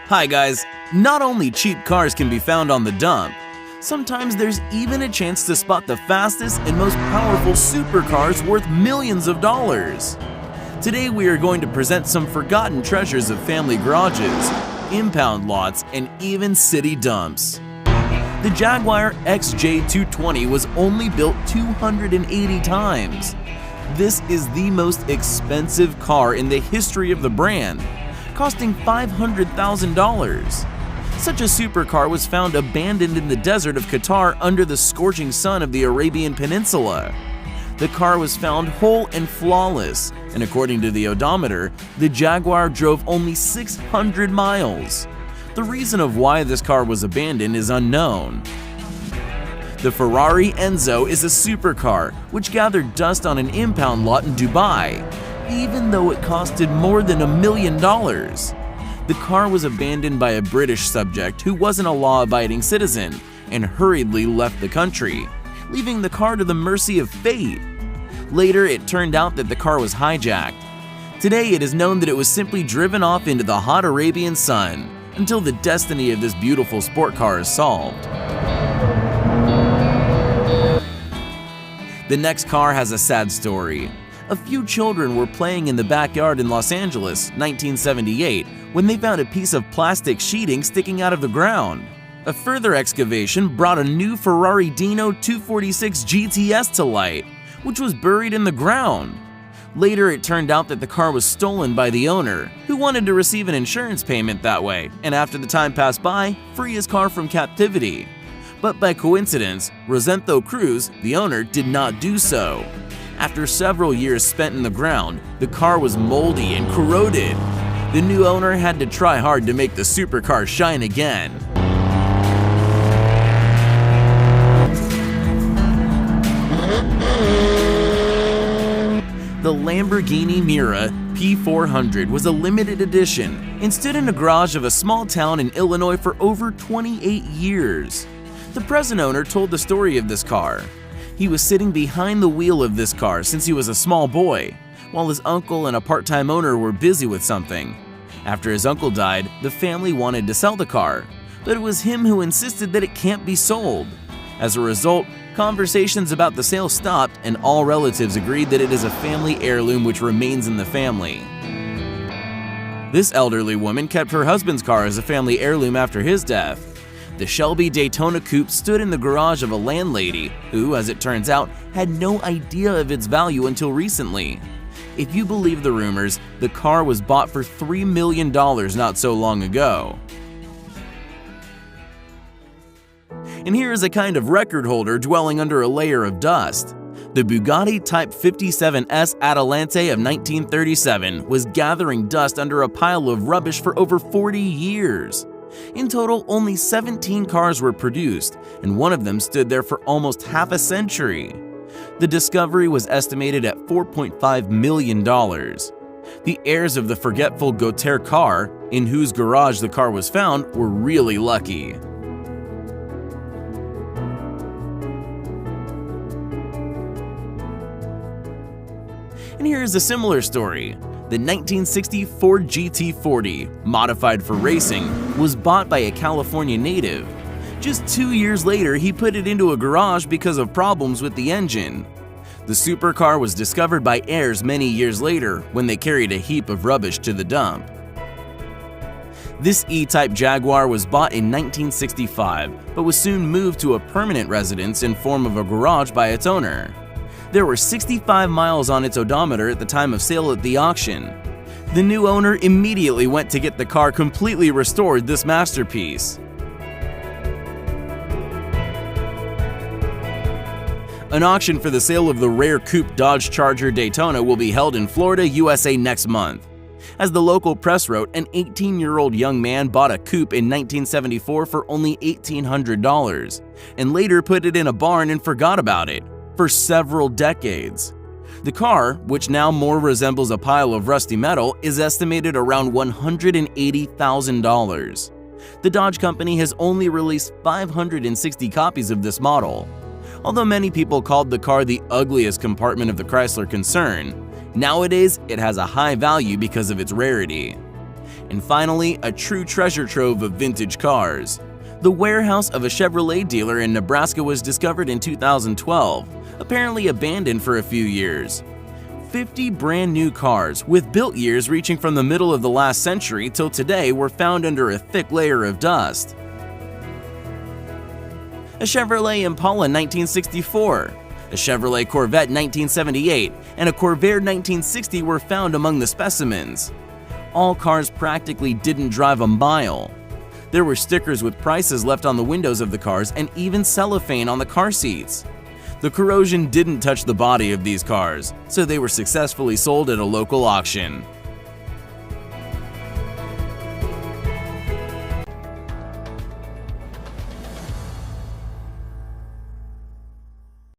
Hi guys, not only cheap cars can be found on the dump, sometimes there's even a chance to spot the fastest and most powerful supercars worth millions of dollars. Today we are going to present some forgotten treasures of family garages, impound lots, and even city dumps. The Jaguar XJ220 was only built 280 times. This is the most expensive car in the history of the brand, costing $500,000. Such a supercar was found abandoned in the desert of Qatar under the scorching sun of the Arabian Peninsula. The car was found whole and flawless, and according to the odometer, the Jaguar drove only 600 miles. The reason of why this car was abandoned is unknown. The Ferrari Enzo is a supercar which gathered dust on an impound lot in Dubai, even though it costed more than $1 million. The car was abandoned by a British subject who wasn't a law-abiding citizen and hurriedly left the country, leaving the car to the mercy of fate. Later, it turned out that the car was hijacked. Today, it is known that it was simply driven off into the hot Arabian sun until the destiny of this beautiful sport car is solved. The next car has a sad story. A few children were playing in the backyard in Los Angeles, 1978, when they found a piece of plastic sheeting sticking out of the ground. A further excavation brought a new Ferrari Dino 246 GTS to light, which was buried in the ground. Later, it turned out that the car was stolen by the owner, who wanted to receive an insurance payment that way, and after the time passed by, free his car from captivity. But by coincidence, Rosendo Cruz, the owner, did not do so. After several years spent in the ground, the car was moldy and corroded. The new owner had to try hard to make the supercar shine again. The Lamborghini Miura P400 was a limited edition and stood in a garage of a small town in Illinois for over 28 years. The present owner told the story of this car. He was sitting behind the wheel of this car since he was a small boy, while his uncle and a part-time owner were busy with something. After his uncle died, the family wanted to sell the car, but it was him who insisted that it can't be sold. As a result, conversations about the sale stopped and all relatives agreed that it is a family heirloom which remains in the family. This elderly woman kept her husband's car as a family heirloom after his death. The Shelby Daytona Coupe stood in the garage of a landlady who, as it turns out, had no idea of its value until recently. If you believe the rumors, the car was bought for $3 million not so long ago. And here is a kind of record holder dwelling under a layer of dust. The Bugatti Type 57S Adelante of 1937 was gathering dust under a pile of rubbish for over 40 years. In total, only 17 cars were produced, and one of them stood there for almost half a century. The discovery was estimated at $4.5 million. The heirs of the forgetful Gautier car, in whose garage the car was found, were really lucky. And here is a similar story. The 1960 Ford GT40, modified for racing, was bought by a California native. Just 2 years later, he put it into a garage because of problems with the engine. The supercar was discovered by heirs many years later when they carried a heap of rubbish to the dump. This E-Type Jaguar was bought in 1965, but was soon moved to a permanent residence in form of a garage by its owner. There were 65 miles on its odometer at the time of sale at the auction. The new owner immediately went to get the car completely restored, this masterpiece. An auction for the sale of the rare coupe Dodge Charger Daytona will be held in Florida, USA next month. As the local press wrote, an 18-year-old young man bought a coupe in 1974 for only $1,800 and later put it in a barn and forgot about it for several decades. The car, which now more resembles a pile of rusty metal, is estimated around $180,000. The Dodge company has only released 560 copies of this model. Although many people called the car the ugliest compartment of the Chrysler concern, nowadays it has a high value because of its rarity. And finally, a true treasure trove of vintage cars. The warehouse of a Chevrolet dealer in Nebraska was discovered in 2012, apparently abandoned for a few years. 50 brand new cars with built years reaching from the middle of the last century till today were found under a thick layer of dust. A Chevrolet Impala 1964, a Chevrolet Corvette 1978, and a Corvair 1960 were found among the specimens. All cars practically didn't drive a mile. There were stickers with prices left on the windows of the cars and even cellophane on the car seats. The corrosion didn't touch the body of these cars, so they were successfully sold at a local auction.